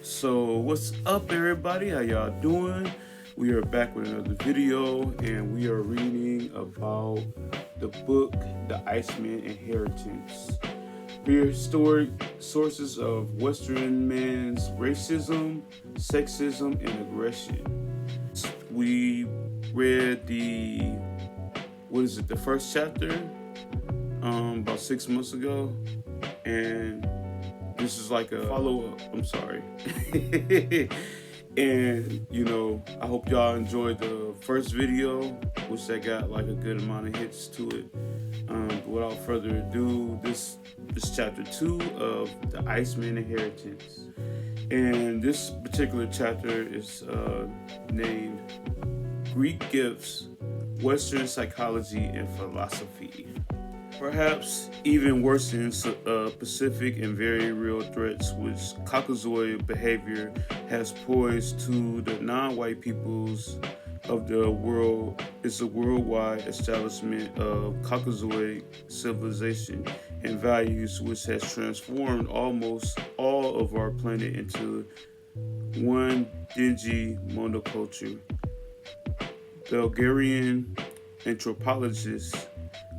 So what's up, everybody? How y'all doing? We are back with another video, and we are reading about the book The IceMan Inheritance: Prehistoric Sources of Western Man's Racism, Sexism, and Aggression. We read the first chapter about 6 months ago, and this is like a follow up. I'm sorry. And I hope y'all enjoyed the first video, which that got like a good amount of hits to it. But without further ado, this is chapter 2 of the IceMan Inheritance. And this particular chapter is named Greek Gifts, Western Psychology and Philosophy. Perhaps even worse than specific and very real threats which Caucasoid behavior has posed to the non-white peoples of the world is a worldwide establishment of Caucasoid civilization and values which has transformed almost all of our planet into one dingy monoculture. Bulgarian anthropologist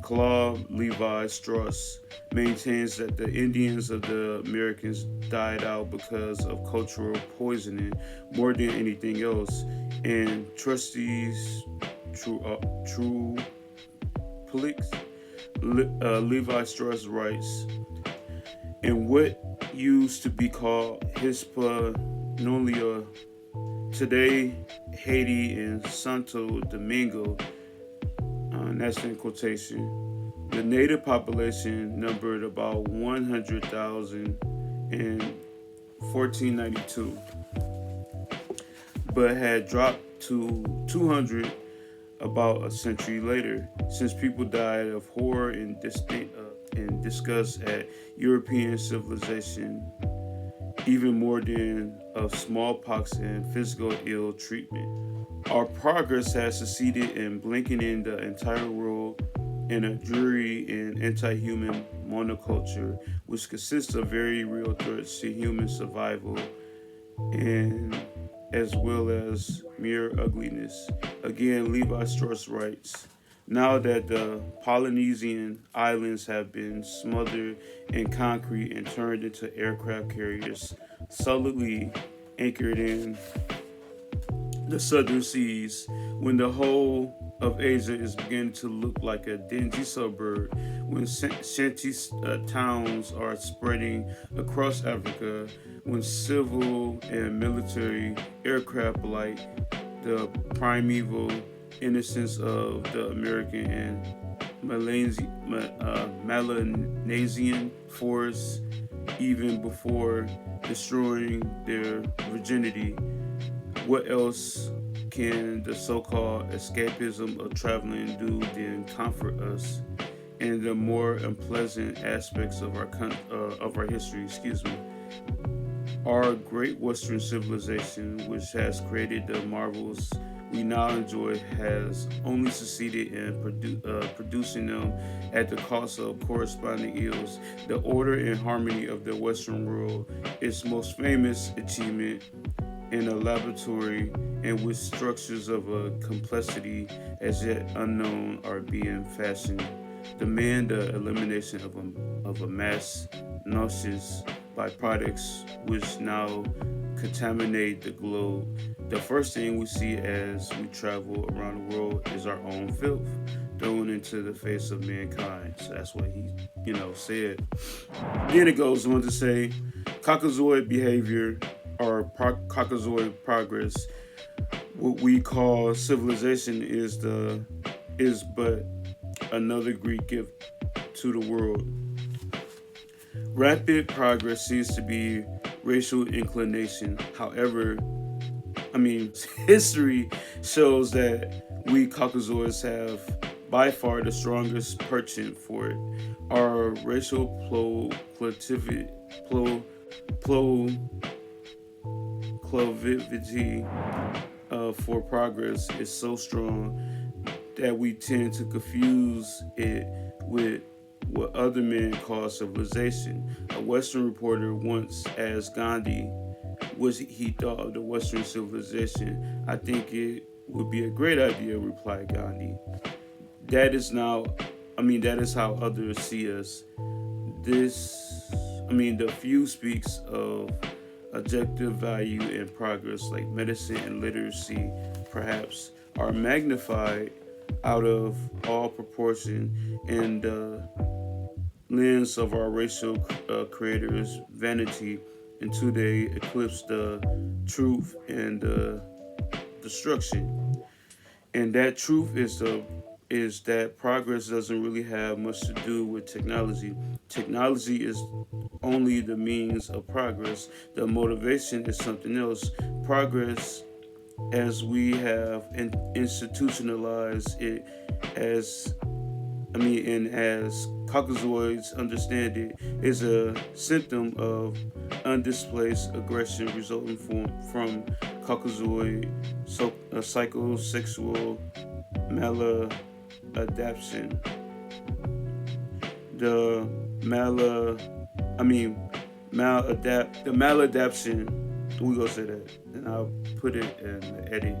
Claude Levi-Strauss maintains that the Indians of the Americas died out because of cultural poisoning more than anything else, and trustees True Plix Levi-Strauss writes, in what used to be called Hispaniola, today Haiti and Santo Domingo, that's in quotation, the native population numbered about 100,000 in 1492, but had dropped to 200 about a century later, since people died of horror and disgust at European civilization, even more than of smallpox and physical ill treatment. Our progress has succeeded in blanketing the entire world in a dreary and anti-human monoculture, which consists of very real threats to human survival and as well as mere ugliness. Again, Levi-Strauss writes, now that the Polynesian islands have been smothered in concrete and turned into aircraft carriers, solidly anchored in the southern seas, when the whole of Asia is beginning to look like a dingy suburb, when shanty towns are spreading across Africa, when civil and military aircraft like the primeval innocence of the American and Melanesian forests, even before destroying their virginity. What else can the so-called escapism of traveling do than comfort us in the more unpleasant aspects of our history? Our great Western civilization, which has created the marvels we now enjoy, has only succeeded in producing them at the cost of corresponding ills. The order and harmony of the Western world, its most famous achievement, in a laboratory in which structures of a complexity as yet unknown are being fashioned, demand the elimination of a mass noxious byproducts which now contaminate the globe. The first thing we see as we travel around the world is our own filth thrown into the face of mankind. So that's what he, said. Then it goes on to say, Caucasoid behavior or Caucasoid progress, what we call civilization, is but another Greek gift to the world. Rapid progress seems to be racial inclination. However, history shows that we Caucasoids have by far the strongest penchant for it. Our racial proclivity for progress is so strong that we tend to confuse it with what other men call civilization. A Western reporter once asked Gandhi what he thought of the Western civilization. I think it would be a great idea, replied Gandhi. That is now, that is how others see us. The few speaks of objective value and progress, like medicine and literacy, perhaps, are magnified out of all proportion in the lens of our racial creators' vanity until they eclipse the truth and the destruction. And that truth is that progress doesn't really have much to do with technology. Technology is only the means of progress. The motivation is something else. Progress, as we have institutionalized it as and as Caucasoids understand it, is a symptom of undisplaced aggression resulting from Caucasoid psychosexual maladaptation. The the maladaptation. We gonna say that, and I'll put it in the edit.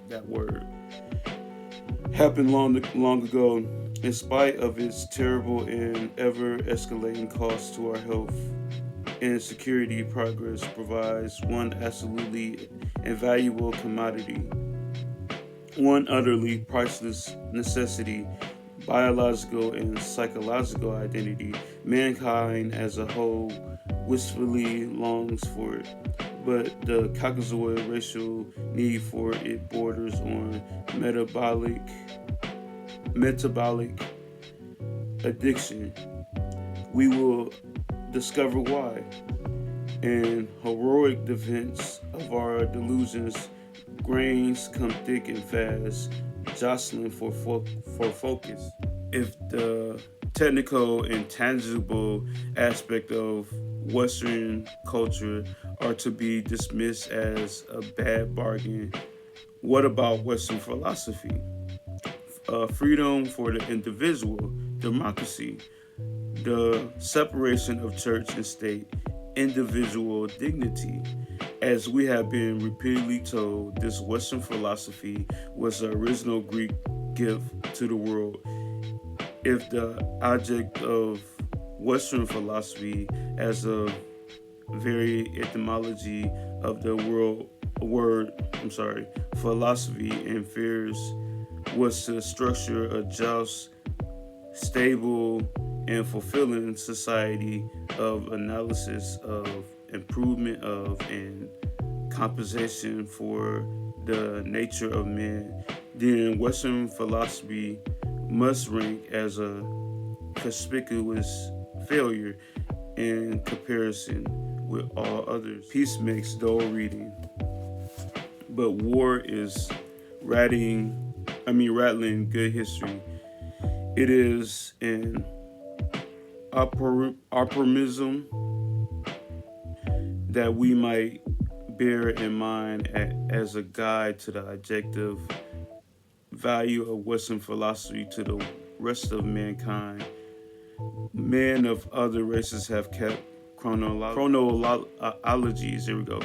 That word happened long ago. In spite of its terrible and ever-escalating costs to our health and security, progress provides one absolutely invaluable commodity, one utterly priceless necessity: biological and psychological identity. Mankind as a whole wistfully longs for it, but the Caucasoid racial need for it borders on metabolic addiction. We will discover why. In heroic defense of our delusions, grains come thick and fast, jostling for focus. If the technical and tangible aspect of Western culture are to be dismissed as a bad bargain, what about Western philosophy? Freedom for the individual, democracy, the separation of church and state, individual dignity. As we have been repeatedly told, this Western philosophy was the original Greek gift to the world. If the object of Western philosophy, as a very etymology of the philosophy and fears, was to structure a just, stable, and fulfilling society of analysis, of improvement of, and compensation for the nature of man, then Western philosophy must rank as a conspicuous failure in comparison with all others. Peace makes dull reading, but war is rattling good history. It is an optimism that we might bear in mind as a guide to the objective value of Western philosophy to the rest of mankind. Men of other races have kept chronologies. There we go.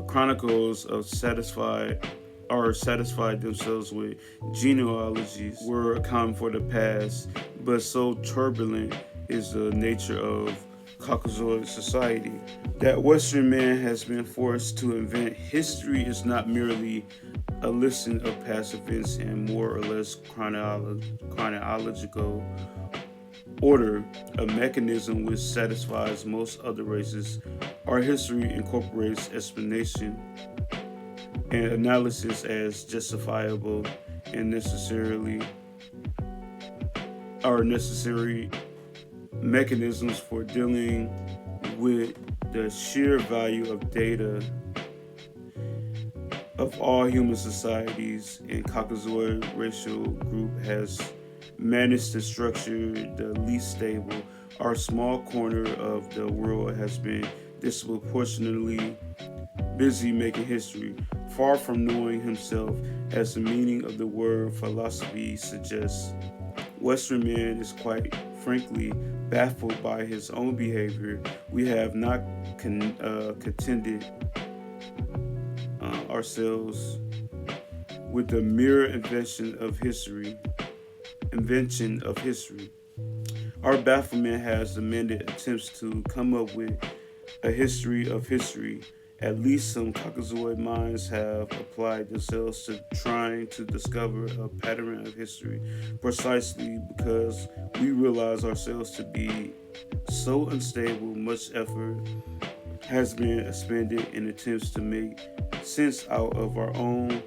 Chronicles of satisfied themselves with genealogies were accounting for the past, but so turbulent is the nature of Caucasoid society that Western man has been forced to invent. History is not merely a listing of past events in more or less chronological order, a mechanism which satisfies most other races. Our history incorporates explanation and analysis as justifiable and necessary mechanisms for dealing with the sheer value of data of all human societies. And Caucasoid racial group has managed to structure the least stable. Our small corner of the world has been disproportionately busy making history, far from knowing himself, as the meaning of the word philosophy suggests. Western man is quite frankly baffled by his own behavior, we have not contended ourselves with the mere invention of history. Our bafflement has demanded attempts to come up with a history of history. At least some Caucasoid minds have applied themselves to trying to discover a pattern of history, precisely because we realize ourselves to be so unstable. Much effort has been expended in attempts to make sense out of our own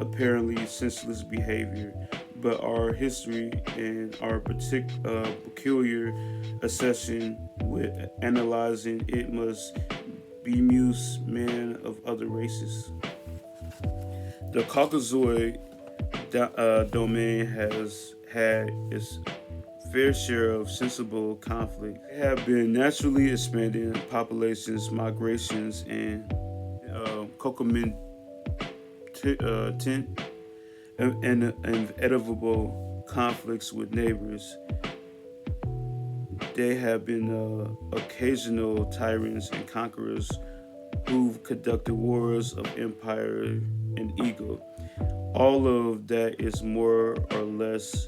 apparently senseless behavior, but our history and our peculiar obsession with analyzing it must bemuse men of other races. The Caucasoid domain has had its fair share of sensible conflict. There have been naturally expanding populations, migrations, and concomitant and inevitable conflicts with neighbors. They have been occasional tyrants and conquerors who've conducted wars of empire and ego. All of that is more or less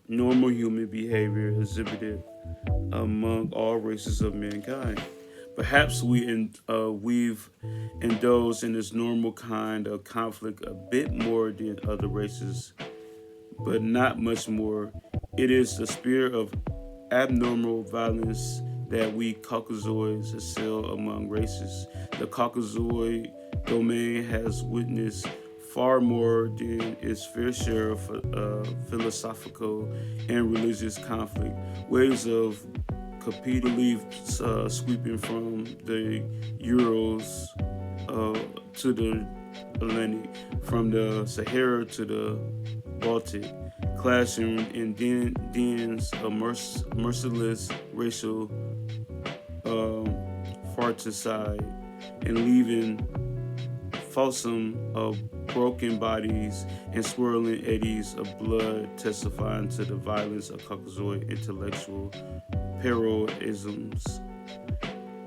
normal human behavior exhibited among all races of mankind. Perhaps we've indulged in this normal kind of conflict a bit more than other races, but not much more. It is the spirit of abnormal violence that we Caucasoids excel among races. The Caucasoid domain has witnessed far more than its fair share of philosophical and religious conflict, waves of competing beliefs sweeping from the Urals to the Atlantic, from the Sahara to the Baltic, clashing in dens of merciless racial fratricide and leaving fossum of broken bodies and swirling eddies of blood testifying to the violence of Caucasoid intellectual paroisms.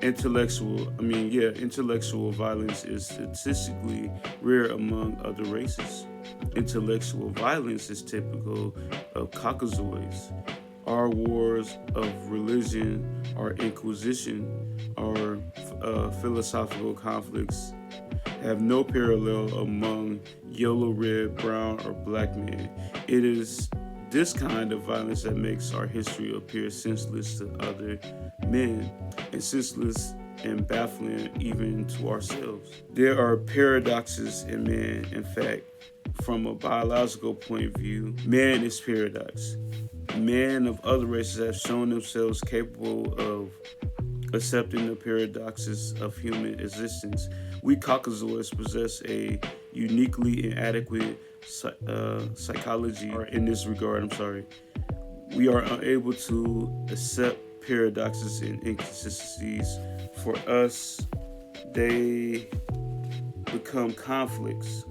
Intellectual violence is statistically rare among other races. Intellectual violence is typical of Caucasoids. Our wars of religion, our inquisition, our philosophical conflicts have no parallel among yellow, red, brown, or black men. It is this kind of violence that makes our history appear senseless to other men and senseless and baffling even to ourselves. There are paradoxes in man. In fact, from a biological point of view, man is paradox. Men of other races have shown themselves capable of accepting the paradoxes of human existence. We Caucasoids possess a uniquely inadequate psychology in this regard. We are unable to accept paradoxes and inconsistencies. For us, they become conflicts.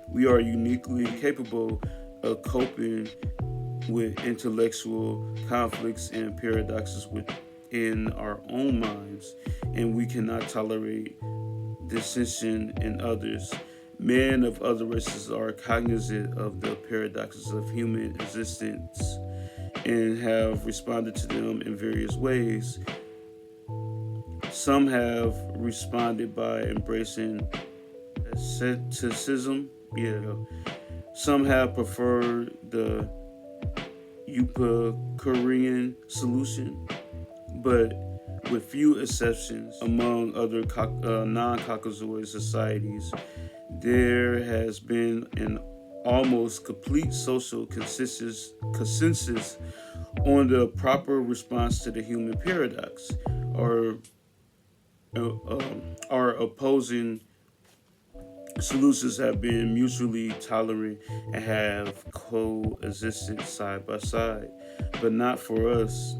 We are uniquely capable of coping with intellectual conflicts and paradoxes within our own minds, and we cannot tolerate dissension in others. Men of other races are cognizant of the paradoxes of human existence and have responded to them in various ways. Some have responded by embracing asceticism. Some have preferred the Epicurean solution, but with few exceptions, among other non-Caucasoid societies, there has been an almost complete social consensus on the proper response to the human paradox. Our opposing solutions have been mutually tolerant and have coexisted side by side, but not for us.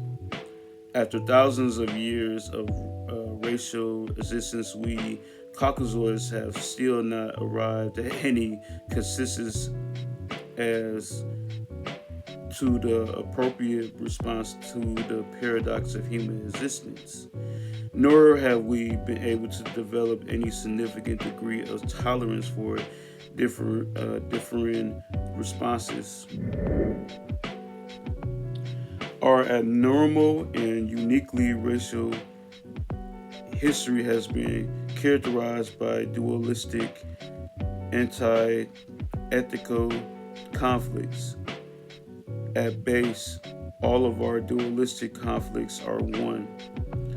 After thousands of years of racial existence, we Caucasoids have still not arrived at any consensus as to the appropriate response to the paradox of human existence. Nor have we been able to develop any significant degree of tolerance for differing responses. Our abnormal and uniquely racial history has been characterized by dualistic, anti ethical conflicts. At base, all of our dualistic conflicts are one.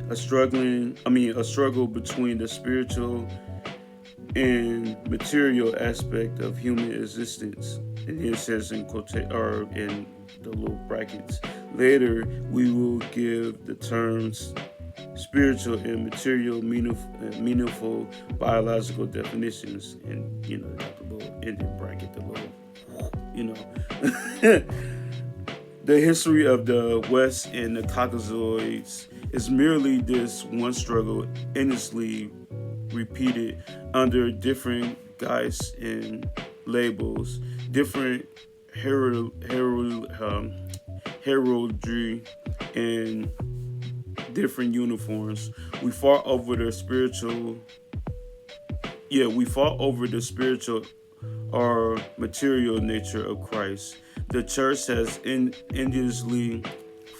A struggle between the spiritual and material aspect of human existence. And it says in in the little brackets. Later, we will give the terms spiritual and material meaningful biological definitions, and got the little ending bracket, the little the history of the West and the Caucasoids is merely this one struggle endlessly repeated under different guise and labels, different heraldry, and different uniforms. We fought over the spiritual. Yeah, we fought over the spiritual or material nature of Christ. The church has endlessly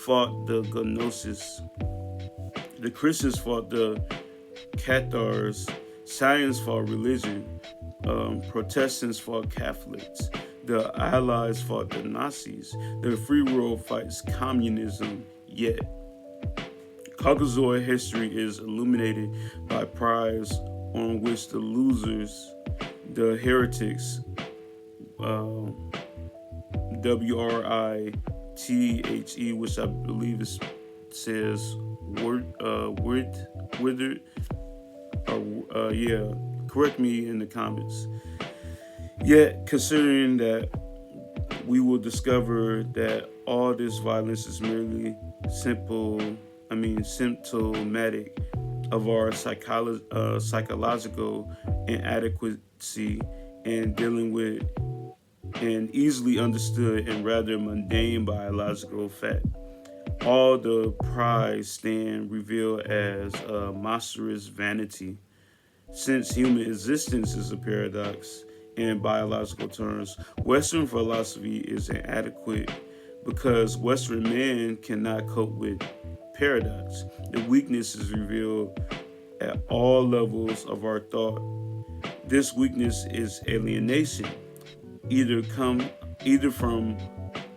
fought the gnosis. The Christians fought the Cathars. Science fought religion. Protestants fought Catholics. The Allies fought the Nazis. The free world fights communism. Yet, Caucasoid history is illuminated by prize on which the losers, the heretics, WRITHE, which I believe says withered, correct me in the comments. Yet, considering that we will discover that all this violence is merely symptomatic of our psychological inadequacy and dealing with an easily understood and rather mundane biological fact. All the pride stand revealed as a monstrous vanity. Since human existence is a paradox in biological terms, Western philosophy is inadequate because Western man cannot cope with paradox. The weakness is revealed at all levels of our thought. This weakness is alienation, either from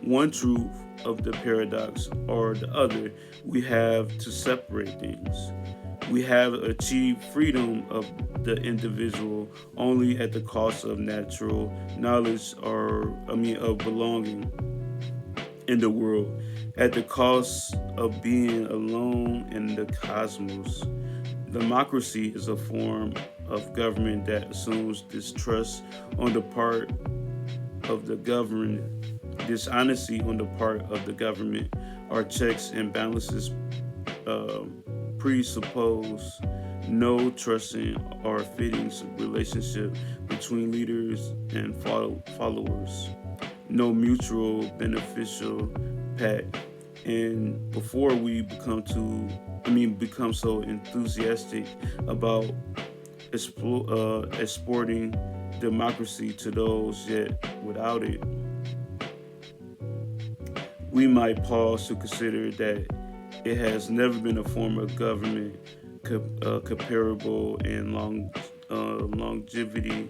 one truth of the paradox or the other. We have to separate things. We have achieved freedom of the individual only at the cost of natural knowledge of belonging in the world, at the cost of being alone in the cosmos. Democracy is a form of government that assumes distrust on the part of the governed, dishonesty on the part of the government. Our checks and balances presuppose no trusting or fitting relationship between leaders and followers, no mutual beneficial pact. And before we become so enthusiastic about exporting democracy to those yet without it, we might pause to consider that it has never been a form of government comparable in longevity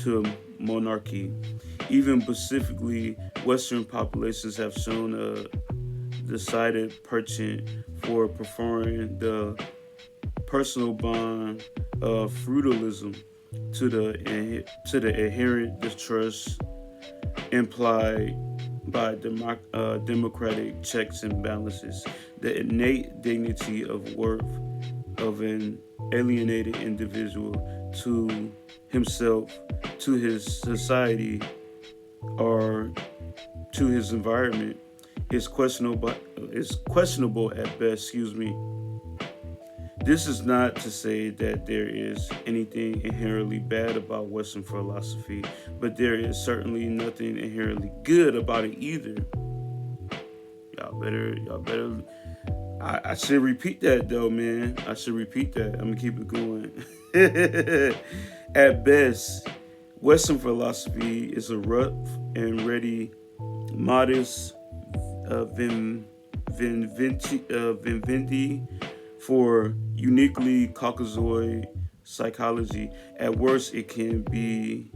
to monarchy. Even specifically, Western populations have shown a decided penchant for preferring the personal bond of feudalism to the inherent distrust implied by democratic checks and balances. The innate dignity of worth of an alienated individual to himself, to his society, or to his environment is questionable at best. This is not to say that there is anything inherently bad about Western philosophy, but there is certainly nothing inherently good about it either. Y'all better. I should repeat that though, man. I should repeat that. I'm gonna keep it going. At best, Western philosophy is a rough and ready, modest Vinvendi for uniquely Caucasoid psychology. At worst, it can be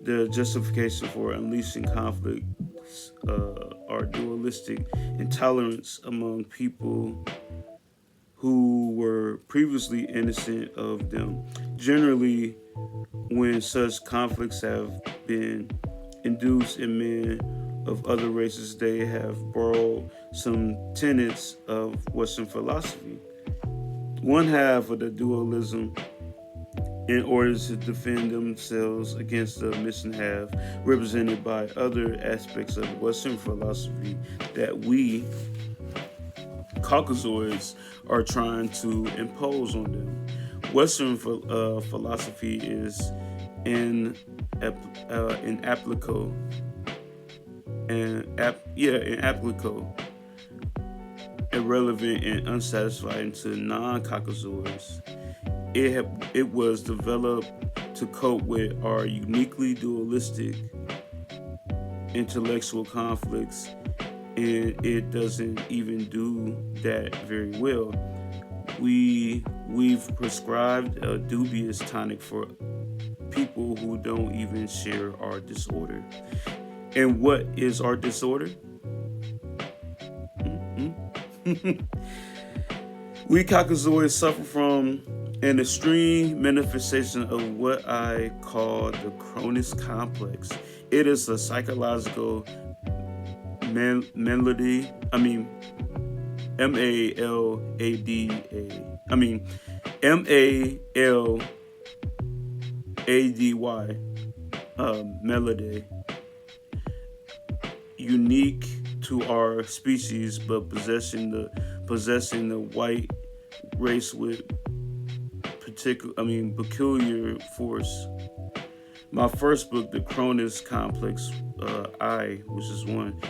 the justification for unleashing conflicts or dualistic intolerance among people who were previously innocent of them. Generally, when such conflicts have been induced in men of other races, they have borrowed some tenets of Western philosophy. One half of the dualism, in order to defend themselves against the missing half, represented by other aspects of Western philosophy that we Caucasoids are trying to impose on them. Western philosophy is in applico in applico, irrelevant and unsatisfying to non-Caucasoids. It was developed to cope with our uniquely dualistic intellectual conflicts, and it doesn't even do that very well. We've prescribed a dubious tonic for people who don't even share our disorder. And what is our disorder? We Caucasoids suffer from an extreme manifestation of what I call the Cronus complex. It is a psychological melody. MALADA. MALADY. Melody. Unique to our species, but possessing the white race with peculiar force. My first book, The Cronus Complex, which is one,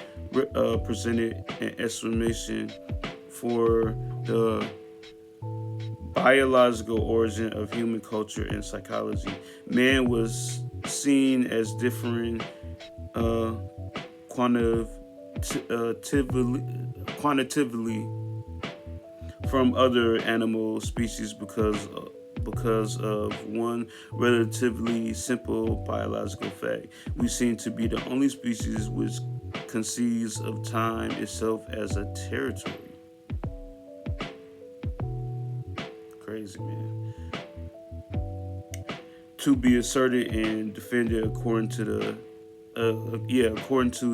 presented an explanation for the biological origin of human culture and psychology. Man was seen as different quantitatively from other animal species because of one relatively simple biological fact. We seem to be the only species which conceives of time itself as a territory. Crazy, man. To be asserted and defended according to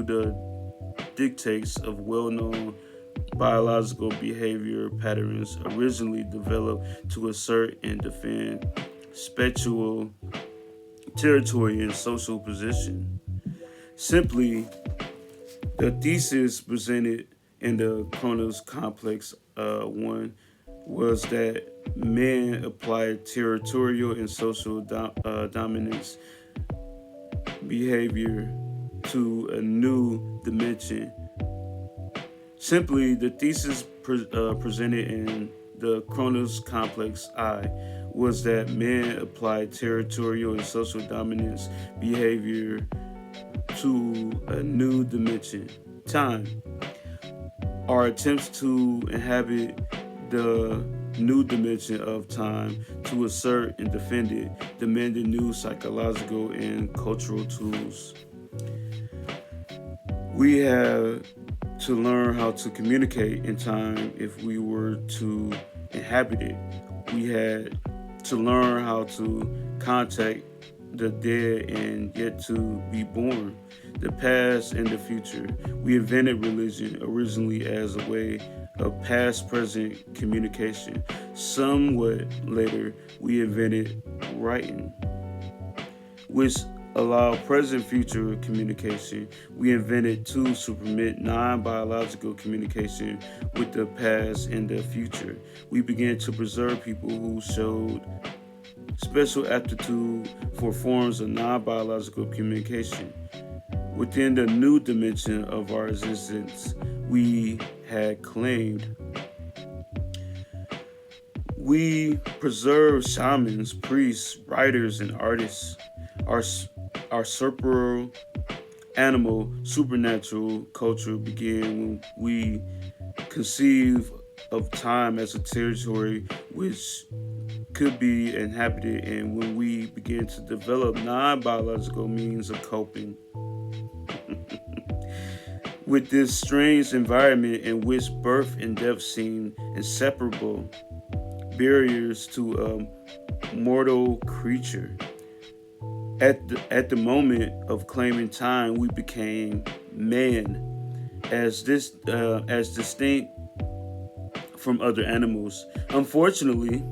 the dictates of well-known biological behavior patterns originally developed to assert and defend spiritual territory and social position. Simply, the thesis presented in the Cronus Complex 1 was that man applied territorial and social dominance behavior to a new dimension. Simply, the thesis presented in the Cronus Complex I was that man applied territorial and social dominance behavior to a new dimension, time. Our attempts to inhabit the new dimension of time, to assert and defend it, demanded new psychological and cultural tools. We have to learn how to communicate in time if we were to inhabit it. We had to learn how to contact the dead and yet to be born, the past and the future. We invented religion originally as a way of past-present communication. Somewhat later, we invented writing, which allow present-future communication. We invented tools to permit non-biological communication with the past and the future. We began to preserve people who showed special aptitude for forms of non-biological communication. Within the new dimension of our existence, we had claimed we preserve shamans, priests, writers, and artists. Our, our supernatural supernatural culture began when we conceive of time as a territory which could be inhabited, and when we began to develop non biological means of coping with this strange environment in which birth and death seem inseparable barriers to a mortal creature. At the moment of claiming time, we became man, as distinct from other animals. Unfortunately,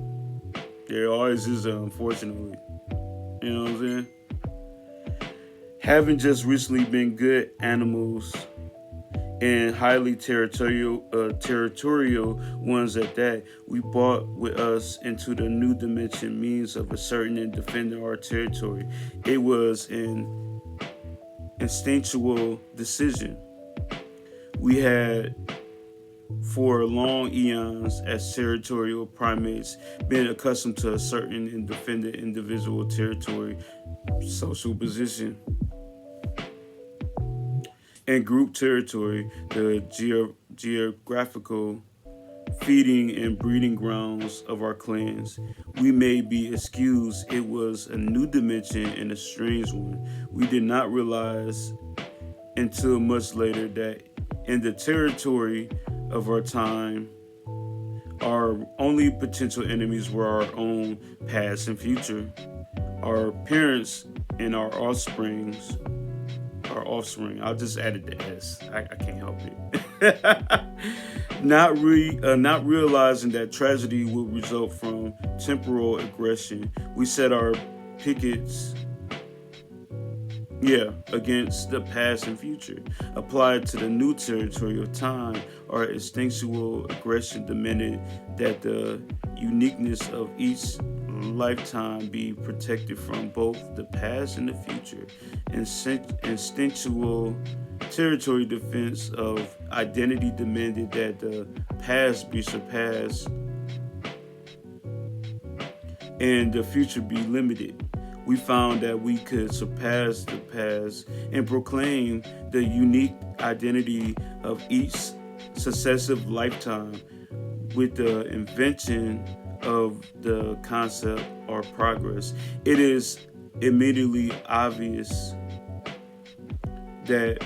there always is an unfortunately. You know what I'm saying? Having just recently been good animals and highly territorial ones at that, we brought with us into the new dimension means of asserting and defending our territory. It was an instinctual decision. We had, for long eons, as territorial primates, been accustomed to a certain and defended individual territory, social position, and group territory, the geographical feeding and breeding grounds of our clans. We may be excused, it was a new dimension and a strange one. We did not realize until much later that in the territory of our time, our only potential enemies were our own past and future, our parents and our offsprings. Our offspring. I just added the S. I can't help it. Not realizing that tragedy will result from temporal aggression, we set our pickets, against the past and future. Applied to the new territory of time, our instinctual aggression demanded that the uniqueness of each lifetime be protected from both the past and the future. Instinctual territory defense of identity demanded that the past be surpassed and the future be limited. We found that we could surpass the past and proclaim the unique identity of each successive lifetime with the invention of the concept or progress. It is immediately obvious that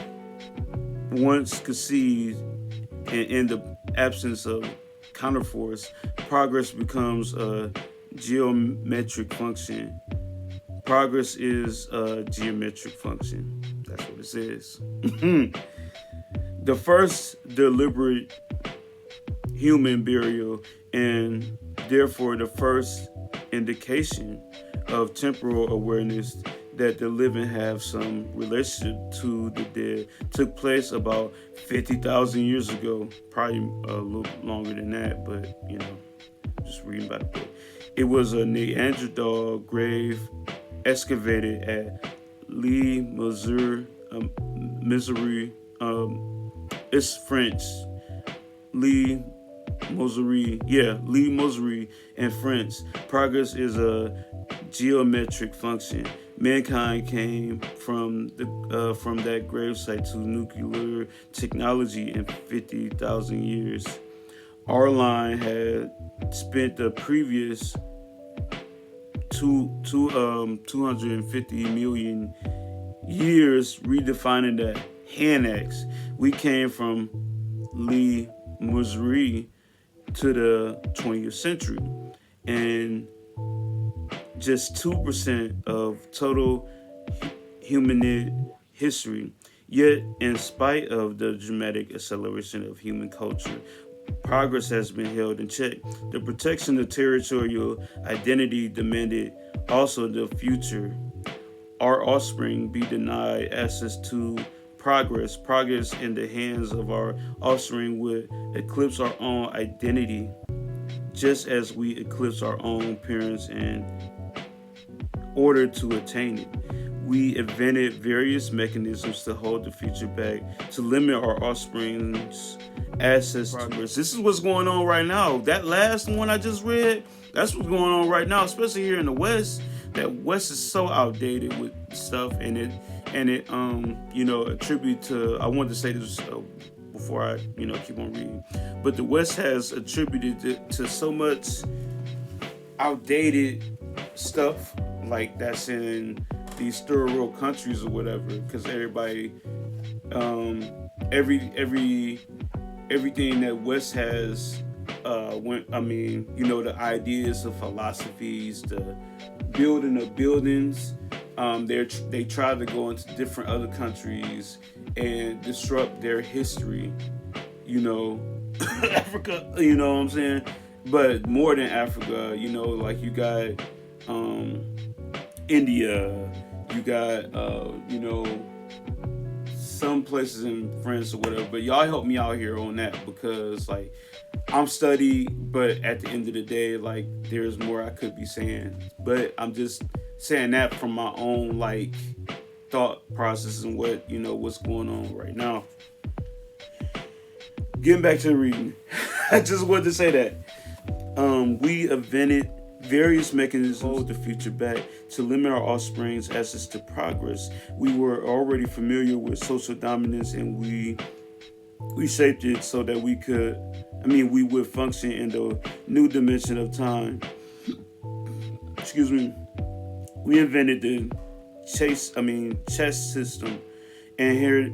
once conceived and in the absence of counterforce, progress becomes a geometric function. Progress is a geometric function. That's what it says. The first deliberate human burial, and therefore the first indication of temporal awareness that the living have some relationship to the dead, took place about 50,000 years ago. Probably a little longer than that, but just reading about it. It was a Neanderthal grave excavated at Lee, Missouri. It's French. Lee, Missouri. Lee, Missouri in French. Progress is a geometric function. Mankind came from that gravesite to nuclear technology in 50,000 years. Our line had spent the previous 250 million years redefining the hand axe. We came from Lee, Missouri to the 20th century, and just 2% of total humanid history. Yet, in spite of the dramatic acceleration of human culture, progress has been held in check. The protection of territorial identity demanded also the future our offspring be denied access to progress. Progress in the hands of our offspring would eclipse our own identity, just as we eclipse our own parents in order to attain it. We invented various mechanisms to hold the future back, to limit our offspring's access to progress. This is what's going on right now. That last one I just read, that's what's going on right now, especially here in the West. That West is so outdated with stuff, and it attribute to. I wanted to say this before I keep on reading, but the West has attributed it to so much outdated stuff like that's in these third world countries or whatever, because everybody, everything that West has, the ideas, the philosophies, the building of buildings, they try to go into different other countries and disrupt their history, Africa, you know what I'm saying? But more than Africa, like you got India, you got some places in France or whatever. But y'all help me out here on that, because like I'm studied, but at the end of the day, like there's more I could be saying. But I'm just saying that from my own like thought process and what's going on right now. Getting back to the reading, I just wanted to say that we invented various mechanisms to hold the future back, to limit our offspring's access to progress. We were already familiar with social dominance, and we shaped it so that we would function in the new dimension of time. Excuse me. We invented the chess system and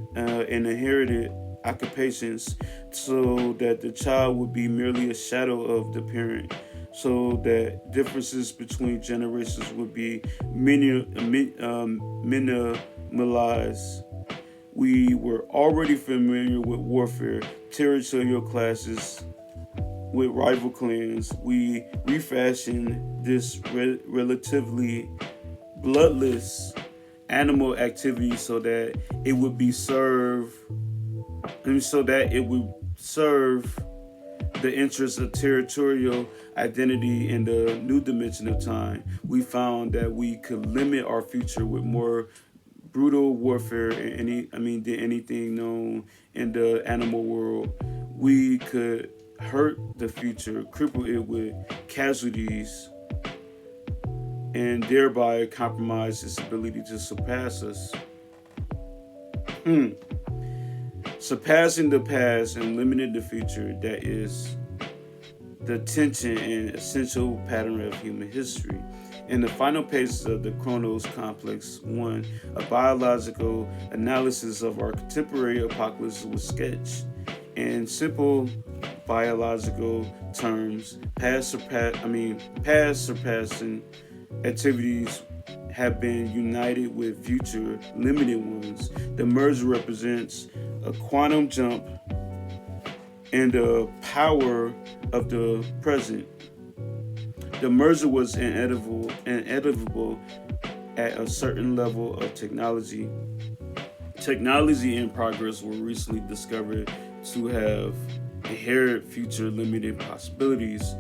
inherited occupations so that the child would be merely a shadow of the parent, so that differences between generations would be minimalized. We were already familiar with warfare, territorial classes, with rival clans. We refashioned this relatively bloodless animal activity so that it would serve the interests of territorial identity in the new dimension of time. We found that we could limit our future with more brutal warfare than anything known in the animal world. We could hurt the future, cripple it with casualties, and thereby compromise its ability to surpass us. Surpassing the past and limiting the future, that is the tension and essential pattern of human history. In the final pages of the Chronos Complex 1, a biological analysis of our contemporary apocalypse was sketched. In simple biological terms, past surpassing activities have been united with future limited ones. The merger represents a quantum jump and the power of the present. The merger was inevitable at a certain level of technology. Technology and progress were recently discovered to have inherent future limited possibilities.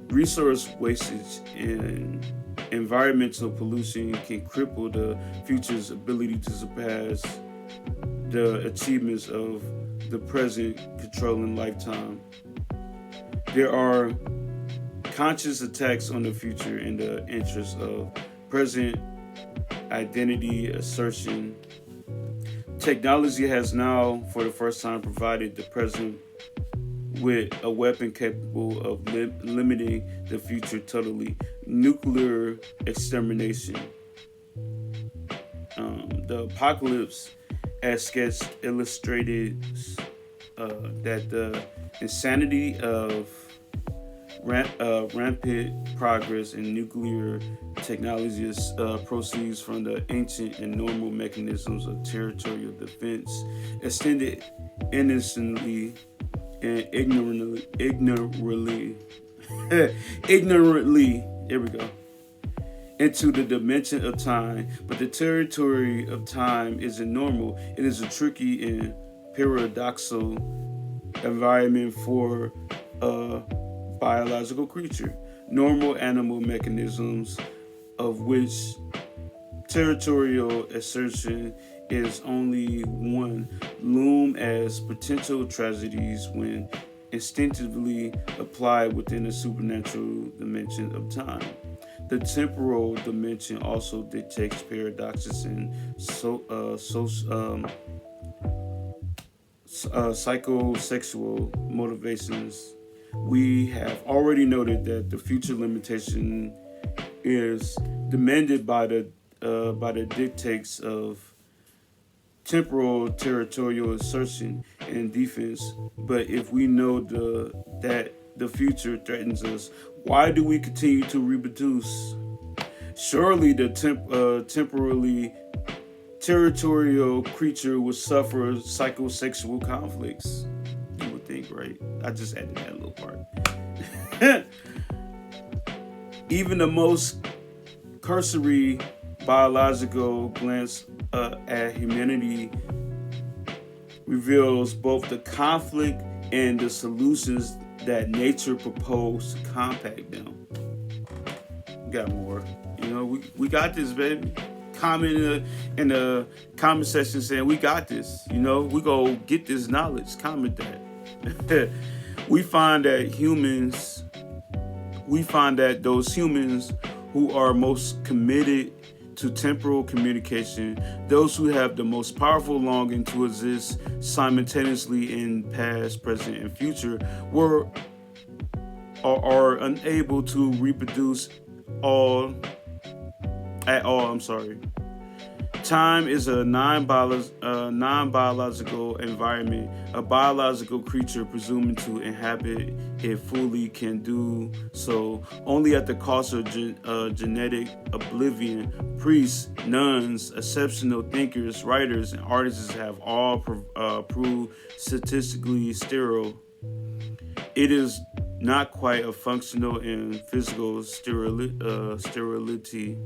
Resource wastage and environmental pollution can cripple the future's ability to surpass the achievements of the present controlling lifetime. There are conscious attacks on the future in the interest of present identity assertion. Technology has now, for the first time, provided the present with a weapon capable of limiting the future totally: nuclear extermination. The apocalypse, as sketched, illustrated that the insanity of rampant progress in nuclear technology proceeds from the ancient and normal mechanisms of territorial defense, extended innocently and ignorantly, there we go, into the dimension of time, but the territory of time isn't normal. It is a tricky and paradoxical environment for a biological creature. Normal animal mechanisms, of which territorial assertion is only one, loom as potential tragedies when instinctively applied within a supernatural dimension of time. The temporal dimension also dictates paradoxes and psychosexual motivations. We have already noted that the future limitation is demanded by the dictates of temporal territorial assertion and defense. But if we know that the future threatens us, why do we continue to reproduce? Surely the temporally territorial creature would suffer psychosexual conflicts. You would think, right? I just added that little part. Even the most cursory biological glance at humanity reveals both the conflict and the solutions that nature proposed to compact them. Got more. We got this, baby. Comment in the comment section saying we got this. We go get this knowledge. Comment that. we find that those humans who are most committed to temporal communication, those who have the most powerful longing to exist simultaneously in past, present, and future, are unable to reproduce at all. I'm sorry. Time is a non-biological environment. A biological creature presuming to inhabit it fully can do so only at the cost of genetic oblivion. Priests, nuns, exceptional thinkers, writers, and artists have all proved statistically sterile. It is not quite a functional and physical sterility.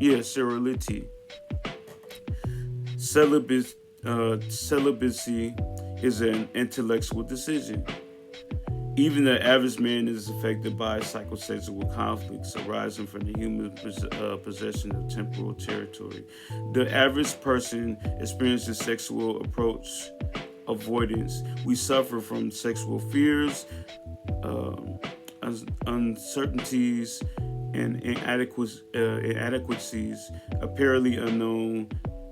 Yeah, sterility. Celibacy is an intellectual decision. Even the average man is affected by psychosexual conflicts arising from the human possession of temporal territory. The average person experiences sexual approach avoidance. We suffer from sexual fears, uncertainties, and inadequacies apparently unknown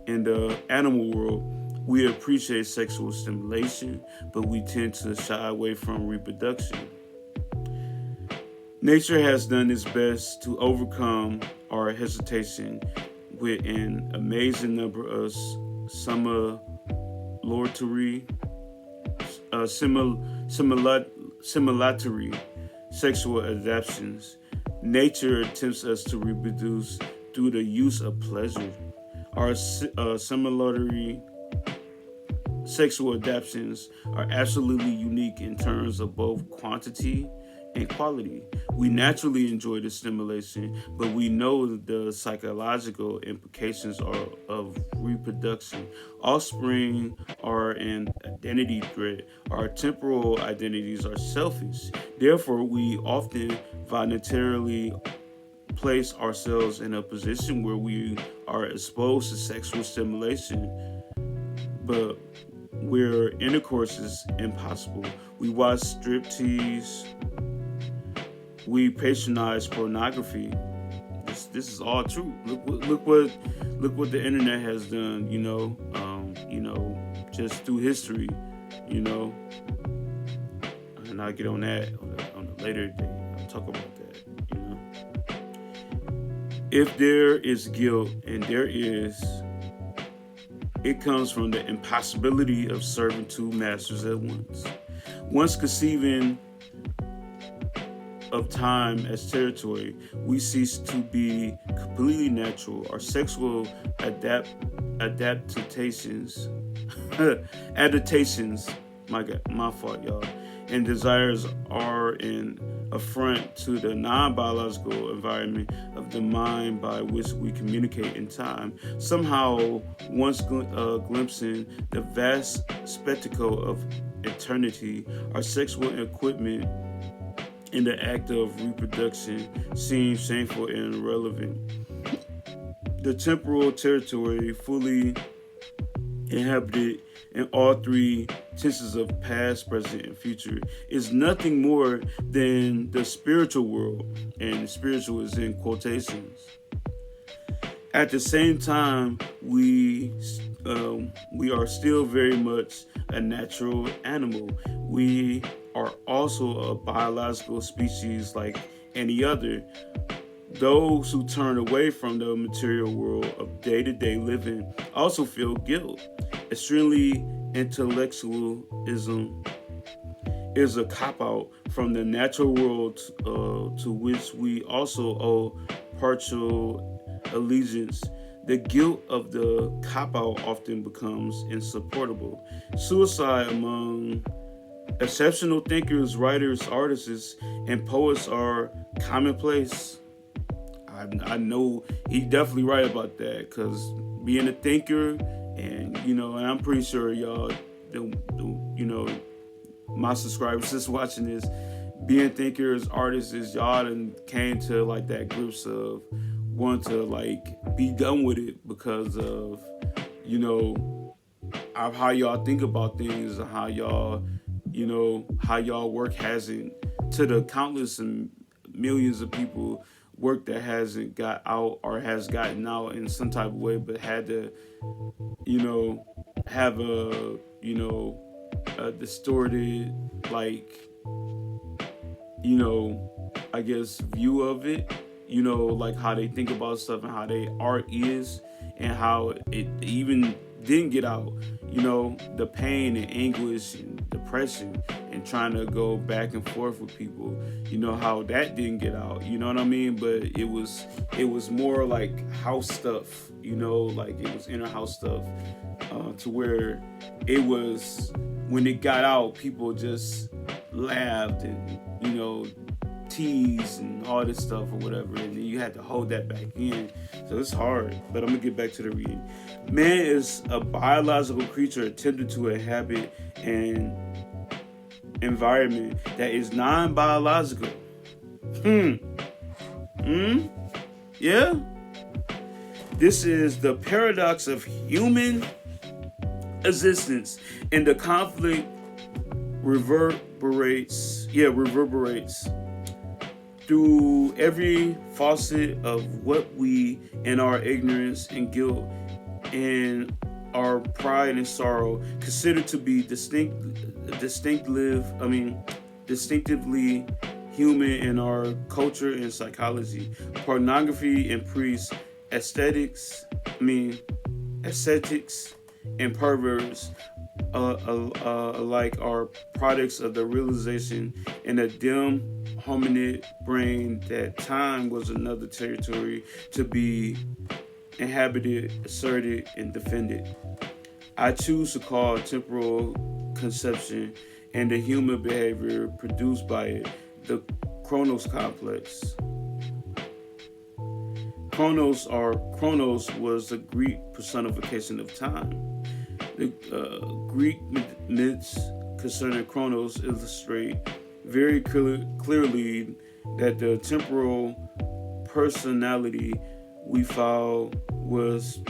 in the animal world. We appreciate sexual stimulation, but we tend to shy away from reproduction. Nature has done its best to overcome our hesitation with an amazing number of similatory sexual adaptations. Nature tempts us to reproduce through the use of pleasure. Our similatory sexual adaptations are absolutely unique in terms of both quantity and quality. We naturally enjoy the stimulation, but we know the psychological implications of reproduction. Offspring are an identity threat. Our temporal identities are selfish. Therefore, we often voluntarily place ourselves in a position where we are exposed to sexual stimulation, but where intercourse is impossible. We watch striptease. We patronize pornography. This is all true. Look what the internet has done. Just through history. And I'll get on that on a later day. I'll talk about that. If there is guilt, and there is, it comes from the impossibility of serving two masters at once. Once conceiving of time as territory, we cease to be completely natural. Our sexual adaptations, my fault, y'all, and desires are an affront to the non biological environment of the mind by which we communicate in time. Somehow, once glimpsing the vast spectacle of eternity, our sexual equipment in the act of reproduction seems shameful and irrelevant. The temporal territory fully inhabited in all three tenses of past, present, and future is nothing more than the spiritual world, and spiritual is in quotations. At the same time, we are still very much a natural animal. We are also a biological species like any other. Those who turn away from the material world of day-to-day living also feel guilt. Extremely intellectualism is a cop-out from the natural world to which we also owe partial allegiance. The guilt of the cop-out often becomes insupportable. Suicide among exceptional thinkers, writers, artists, and poets are commonplace. I know he definitely right about that, because being a thinker, and and I'm pretty sure y'all, my subscribers just watching this, being thinkers, artists, is y'all and came to like that groups of want to like be done with it because of of how y'all think about things, and how y'all work hasn't, to the countless and millions of people, work that hasn't got out or has gotten out in some type of way, but had to have a distorted, like, I guess, view of it, like how they think about stuff and how they art is, and how it even didn't get out, the pain and anguish and depression and trying to go back and forth with people, how that didn't get out, you know what I mean? But it was more like house stuff, like it was inner house stuff, to where it was, when it got out, people just laughed and teased and all this stuff or whatever, and then you had to hold that back in. So it's hard, but I'm gonna get back to the reading. Man is a biological creature attempting to inhabit an environment that is non-biological. Yeah. This is the paradox of human existence, and the conflict reverberates through every facet of what we, in our ignorance and guilt and our pride and sorrow, consider to be distinctively human in our culture and psychology. Pornography and priests, ascetics and perverts alike are products of the realization in a dim hominid brain that time was another territory to be inhabited, asserted, and defended. I choose to call temporal conception and the human behavior produced by it the Chronos complex. Chronos was the Greek personification of time. The Greek myths concerning Chronos illustrate very clearly that the temporal personality we found was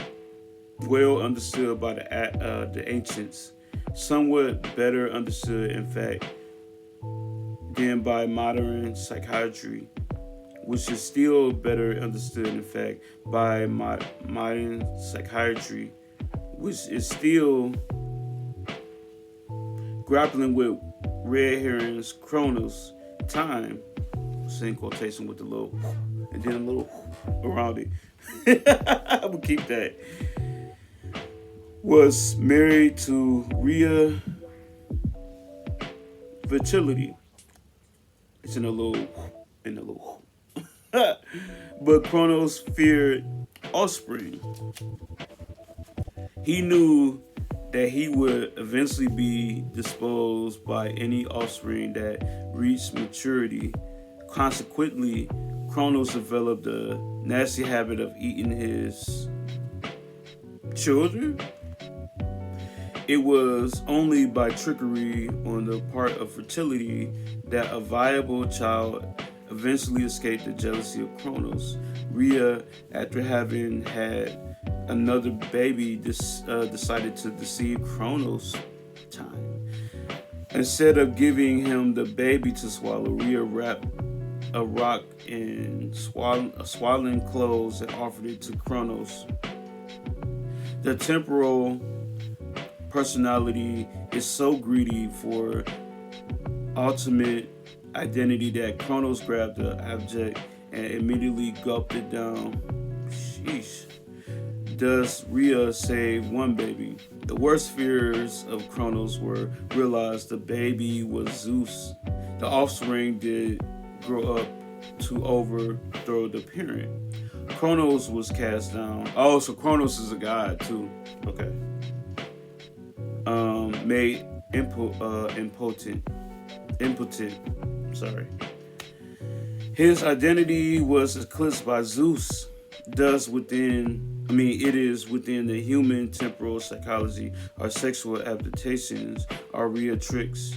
well understood by the ancients, somewhat better understood, in fact, than by modern psychiatry, which is still better understood, in fact, by modern psychiatry, which is still grappling with red herrings, chronos, time, same quotation with the little, and then a little around it. I will keep that. Was married to Rhea Fertility. It's in a little. But Kronos feared offspring. He knew that he would eventually be disposed by any offspring that reached maturity. Consequently, Kronos developed a nasty habit of eating his children. It was only by trickery on the part of fertility that a viable child eventually escaped the jealousy of Kronos. Rhea, after having had another baby, decided to deceive Kronos time. Instead of giving him the baby to swallow, Rhea wrapped a rock in swaddling clothes and offered it to Kronos. The temporal personality is so greedy for ultimate identity that Kronos grabbed the object and immediately gulped it down. Sheesh. Thus, Rhea saved one baby. The worst fears of Kronos were realized: the baby was Zeus. The offspring did grow up to overthrow the parent. Kronos was cast down. Oh, so Kronos is a god too. Okay. Made impotent. Sorry. His identity was eclipsed by Zeus. Thus, it is within the human temporal psychology, our sexual adaptations, our real tricks,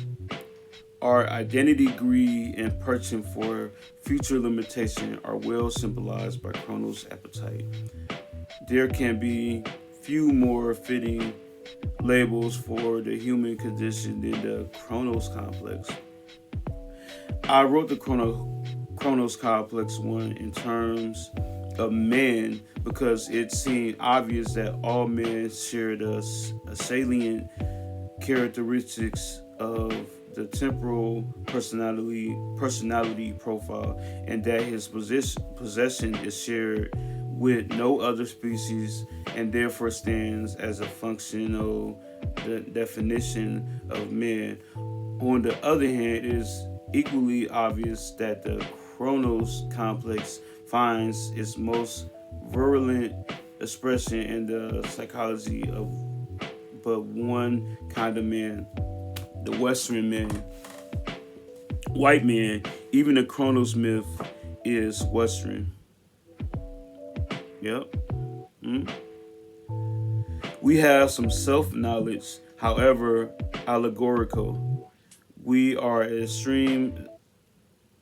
our identity, greed, and perching for future limitation are well symbolized by Kronos' appetite. There can be few more fitting labels for the human condition than the Kronos complex. I wrote the Kronos complex one in terms of man because it seemed obvious that all men shared a salient characteristics of the temporal personality profile, and that his possession is shared with no other species and therefore stands as a functional definition of man. On the other hand, it is equally obvious that the Kronos complex finds its most virulent expression in the psychology of but one kind of man, the Western man. White man, even the Kronos myth is Western. Yep. Mm. We have some self-knowledge, however allegorical. We are an extreme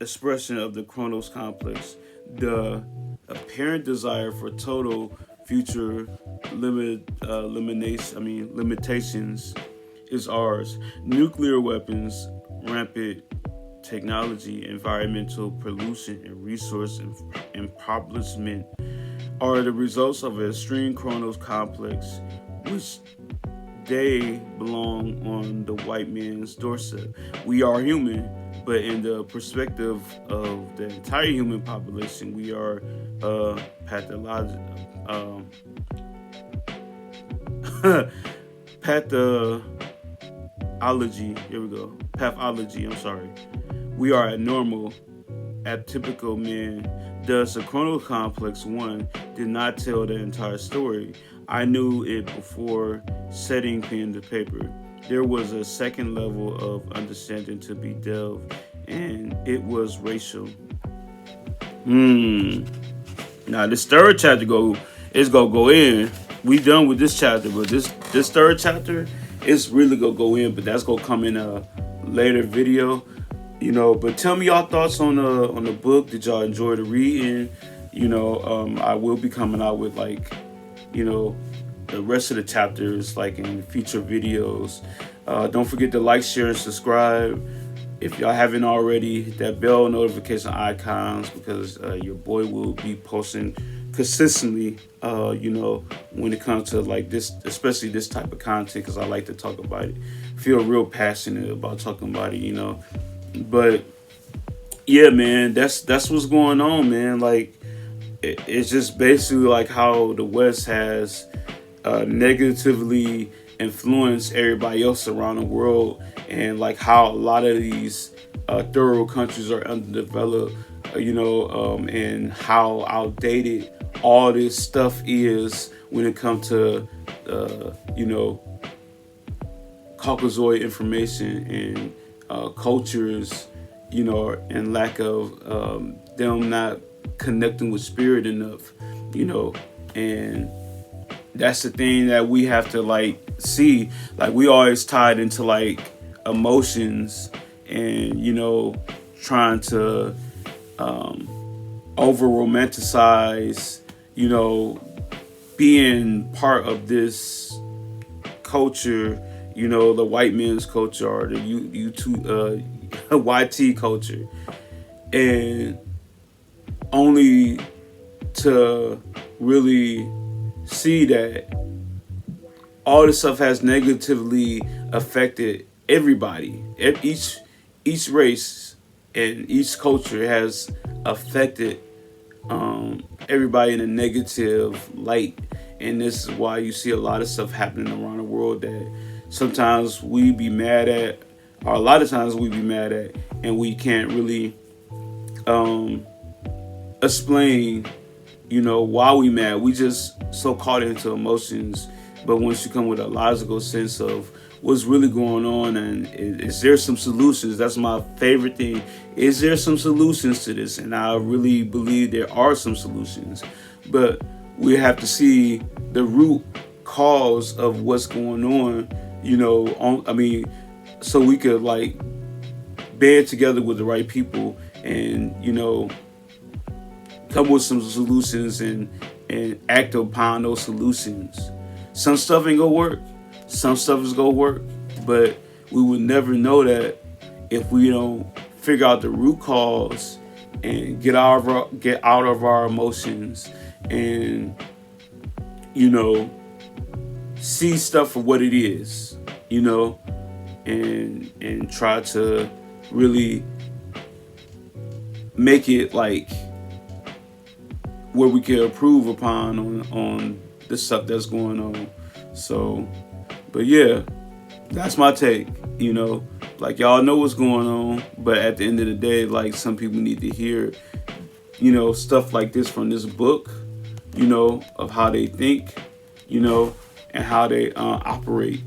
expression of the Kronos complex. The apparent desire for total future limitations is ours. Nuclear weapons, rampant technology, environmental pollution, and resource impoverishment are the results of an extreme Kronos complex, which they belong on the white man's doorstep. We are human, but in the perspective of the entire human population, we are pathological. Pathology. Here we go. Pathology. I'm sorry. We are abnormal, atypical men. Thus, the Chrono Complex 1 did not tell the entire story. I knew it before setting pen to paper. There was a second level of understanding to be delved, and it was racial. Now this third chapter is gonna go in. We done with this chapter, but this third chapter is really gonna go in. But that's gonna come in a later video. But tell me y'all thoughts on the book. Did y'all enjoy the reading? I will be coming out with the rest of the chapters in future videos. Don't forget to like, share, and subscribe. If y'all haven't already, that bell notification icons, because your boy will be posting consistently. When it comes to this, especially this type of content, because I like to talk about it. Feel real passionate about talking about it. But yeah, man, that's what's going on, man. It's just basically how the West has negatively influenced everybody else around the world, and how a lot of these third world countries are underdeveloped, and how outdated all this stuff is when it comes to Caucasoid information and cultures, and lack of them not connecting with spirit enough, and that's the thing that we have to like see. Like we always tied into like emotions and trying to over romanticize, being part of this culture, the white man's culture or the YT culture, and only to really see that all this stuff has negatively affected everybody. Each race and each culture has affected everybody in a negative light, and this is why you see a lot of stuff happening around the world that sometimes we be mad at, or a lot of times we be mad at, and we can't really explain, why we mad. We just so caught into emotions. But once you come with a logical sense of what's really going on, and is there some solutions? That's my favorite thing. Is there some solutions to this? And I really believe there are some solutions. But we have to see the root cause of what's going on, so we could like band together with the right people and, come with some solutions and act upon those solutions. Some stuff ain't gonna work. Some stuff is gonna work, but we would never know that if we don't figure out the root cause and get out of our emotions and see stuff for what it is, and try to really make it like where we can improve upon on the stuff that's going on. So, but yeah, that's my take. Like y'all know what's going on, but at the end of the day, like some people need to hear, stuff like this from this book, of how they think, and how they operate.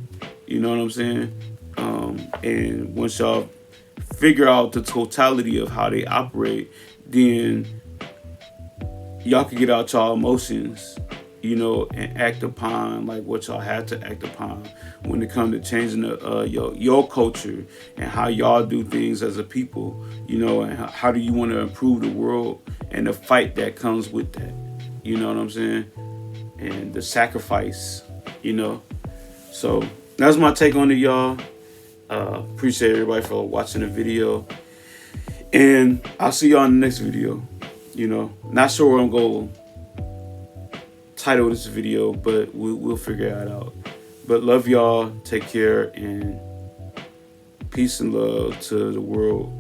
You know what I'm saying? And once y'all figure out the totality of how they operate, then y'all can get out y'all emotions, and act upon like what y'all had to act upon when it comes to changing your culture and how y'all do things as a people, and how do you want to improve the world and the fight that comes with that, you know what I'm saying? And the sacrifice, So that's my take on it, y'all. Appreciate everybody for watching the video, and I'll see y'all in the next video. Not sure what I'm going to title this video, but we'll figure that out. But love y'all, take care, and peace and love to the world.